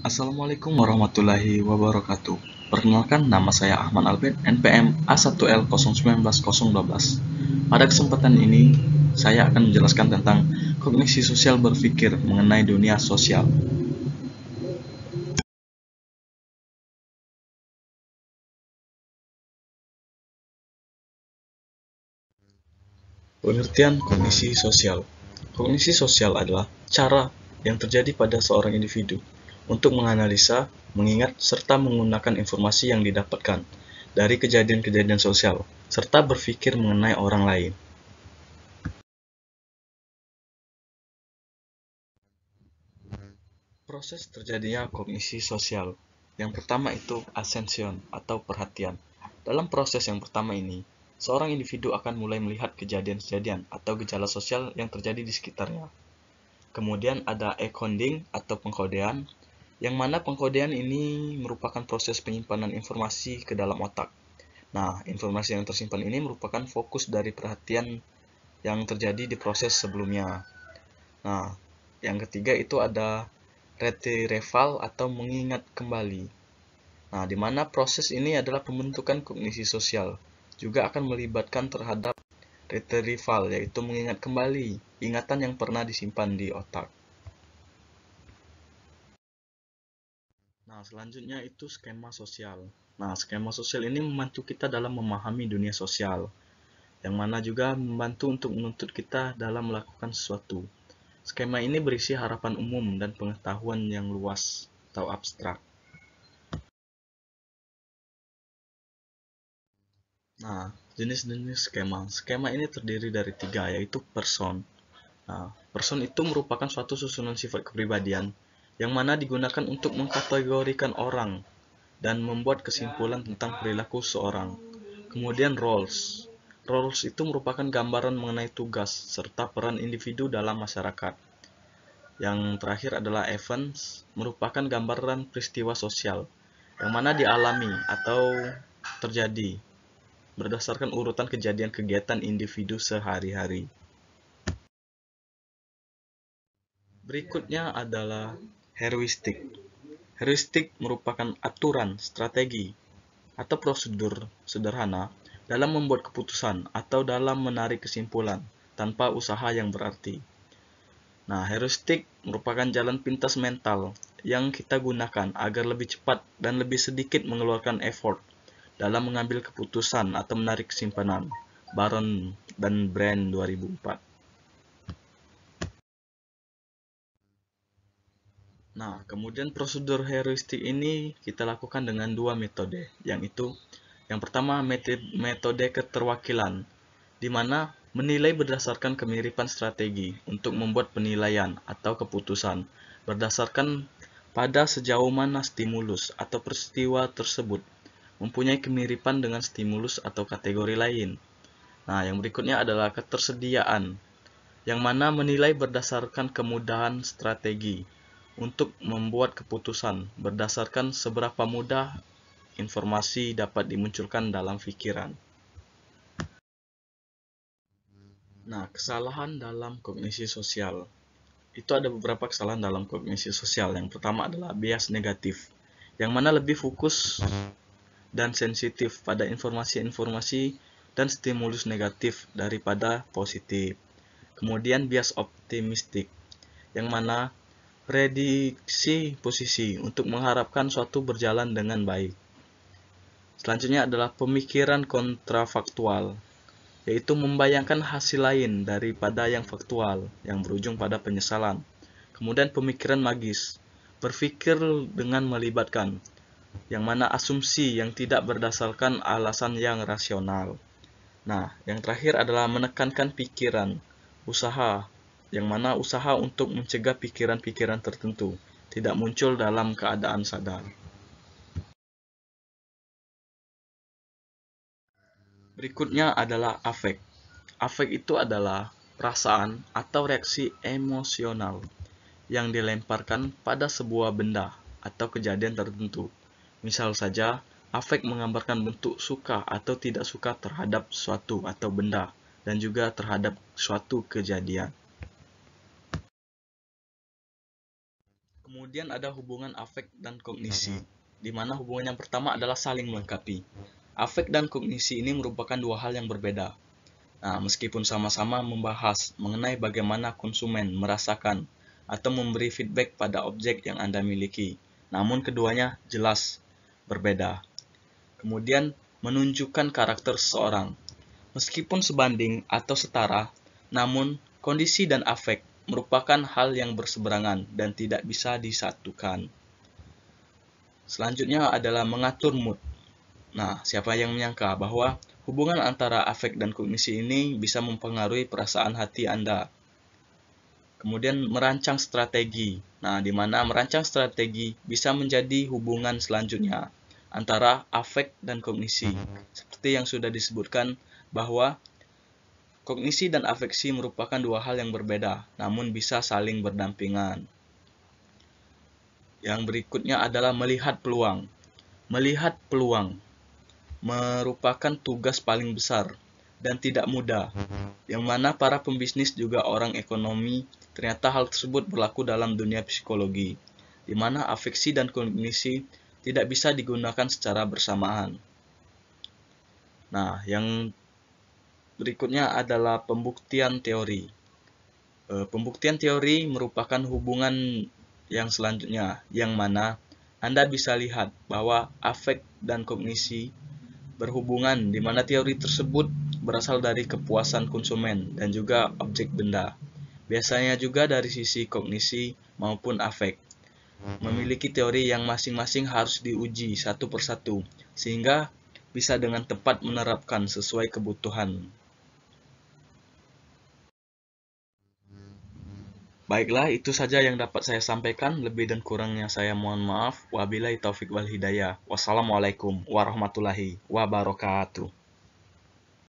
Assalamualaikum warahmatullahi wabarakatuh. Perkenalkan, nama saya Ahmad Albert, NPM A1L091012. Pada kesempatan ini, saya akan menjelaskan tentang kognisi sosial berpikir mengenai dunia sosial. Pengertian kognisi sosial. Kognisi sosial adalah cara yang terjadi pada seorang individu untuk menganalisa, mengingat, serta menggunakan informasi yang didapatkan dari kejadian-kejadian sosial, serta berpikir mengenai orang lain. Proses terjadinya kognisi sosial. Yang pertama itu attention atau perhatian. Dalam proses yang pertama ini, seorang individu akan mulai melihat kejadian-kejadian atau gejala sosial yang terjadi di sekitarnya. Kemudian ada encoding atau pengkodean, yang mana pengkodean ini merupakan proses penyimpanan informasi ke dalam otak. Nah, informasi yang tersimpan ini merupakan fokus dari perhatian yang terjadi di proses sebelumnya. Nah, yang ketiga itu ada retrieval atau mengingat kembali. Nah, di mana proses ini adalah pembentukan kognisi sosial, juga akan melibatkan terhadap retrieval, yaitu mengingat kembali ingatan yang pernah disimpan di otak. Nah, selanjutnya itu skema sosial. Nah, skema sosial ini membantu kita dalam memahami dunia sosial, yang mana juga membantu untuk menuntut kita dalam melakukan sesuatu. Skema ini berisi harapan umum dan pengetahuan yang luas atau abstrak. Nah, jenis-jenis skema. Skema ini terdiri dari tiga, yaitu person. Nah, person itu merupakan suatu susunan sifat kepribadian yang mana digunakan untuk mengkategorikan orang dan membuat kesimpulan tentang perilaku seorang. Kemudian roles. Roles itu merupakan gambaran mengenai tugas serta peran individu dalam masyarakat. Yang terakhir adalah events, merupakan gambaran peristiwa sosial yang mana dialami atau terjadi berdasarkan urutan kejadian kegiatan individu sehari-hari. Berikutnya adalah heuristik. Heuristik merupakan aturan, strategi, atau prosedur sederhana dalam membuat keputusan atau dalam menarik kesimpulan tanpa usaha yang berarti. Nah, heuristik merupakan jalan pintas mental yang kita gunakan agar lebih cepat dan lebih sedikit mengeluarkan effort dalam mengambil keputusan atau menarik kesimpulan. Baron dan Brand 2004. Nah, kemudian prosedur heuristik ini kita lakukan dengan dua metode, yang pertama metode keterwakilan, di mana menilai berdasarkan kemiripan strategi untuk membuat penilaian atau keputusan berdasarkan pada sejauh mana stimulus atau peristiwa tersebut mempunyai kemiripan dengan stimulus atau kategori lain. Nah, yang berikutnya adalah ketersediaan, yang mana menilai berdasarkan kemudahan strategi untuk membuat keputusan berdasarkan seberapa mudah informasi dapat dimunculkan dalam pikiran. Nah, kesalahan dalam kognisi sosial. Itu ada beberapa kesalahan dalam kognisi sosial. Yang pertama adalah bias negatif, yang mana lebih fokus dan sensitif pada informasi-informasi dan stimulus negatif daripada positif. Kemudian bias optimistik, yang mana prediksi posisi untuk mengharapkan suatu berjalan dengan baik. Selanjutnya adalah pemikiran kontrafaktual, yaitu membayangkan hasil lain daripada yang faktual, yang berujung pada penyesalan. Kemudian pemikiran magis, berpikir dengan melibatkan, yang mana asumsi yang tidak berdasarkan alasan yang rasional. Nah, yang terakhir adalah menekankan pikiran, usaha, yang mana usaha untuk mencegah pikiran-pikiran tertentu tidak muncul dalam keadaan sadar. Berikutnya adalah afek. Afek itu adalah perasaan atau reaksi emosional yang dilemparkan pada sebuah benda atau kejadian tertentu. Misal saja, afek menggambarkan bentuk suka atau tidak suka terhadap suatu atau benda dan juga terhadap suatu kejadian. Kemudian ada hubungan afek dan kognisi, di mana hubungan yang pertama adalah saling melengkapi. Afek dan kognisi ini merupakan dua hal yang berbeda. Nah, meskipun sama-sama membahas mengenai bagaimana konsumen merasakan atau memberi feedback pada objek yang Anda miliki, namun keduanya jelas berbeda. Kemudian, menunjukkan karakter seseorang. Meskipun sebanding atau setara, namun kondisi dan afek merupakan hal yang berseberangan dan tidak bisa disatukan. Selanjutnya adalah mengatur mood. Nah, siapa yang menyangka bahwa hubungan antara afek dan kognisi ini bisa mempengaruhi perasaan hati Anda. Kemudian merancang strategi. Nah, di mana merancang strategi bisa menjadi hubungan selanjutnya antara afek dan kognisi. Seperti yang sudah disebutkan bahwa kognisi dan afeksi merupakan dua hal yang berbeda, namun bisa saling berdampingan. Yang berikutnya adalah melihat peluang. Melihat peluang merupakan tugas paling besar dan tidak mudah, yang mana para pembisnis juga orang ekonomi, ternyata hal tersebut berlaku dalam dunia psikologi, di mana afeksi dan kognisi tidak bisa digunakan secara bersamaan. Nah, yang berikutnya adalah pembuktian teori. Pembuktian teori merupakan hubungan yang selanjutnya, yang mana Anda bisa lihat bahwa afek dan kognisi berhubungan, di mana teori tersebut berasal dari kepuasan konsumen dan juga objek benda. Biasanya juga dari sisi kognisi maupun afek. Memiliki teori yang masing-masing harus diuji satu persatu, sehingga bisa dengan tepat menerapkan sesuai kebutuhan. Baiklah, itu saja yang dapat saya sampaikan. Lebih dan kurangnya saya mohon maaf. Wabillahi taufik wal hidayah. Wassalamualaikum warahmatullahi wabarakatuh.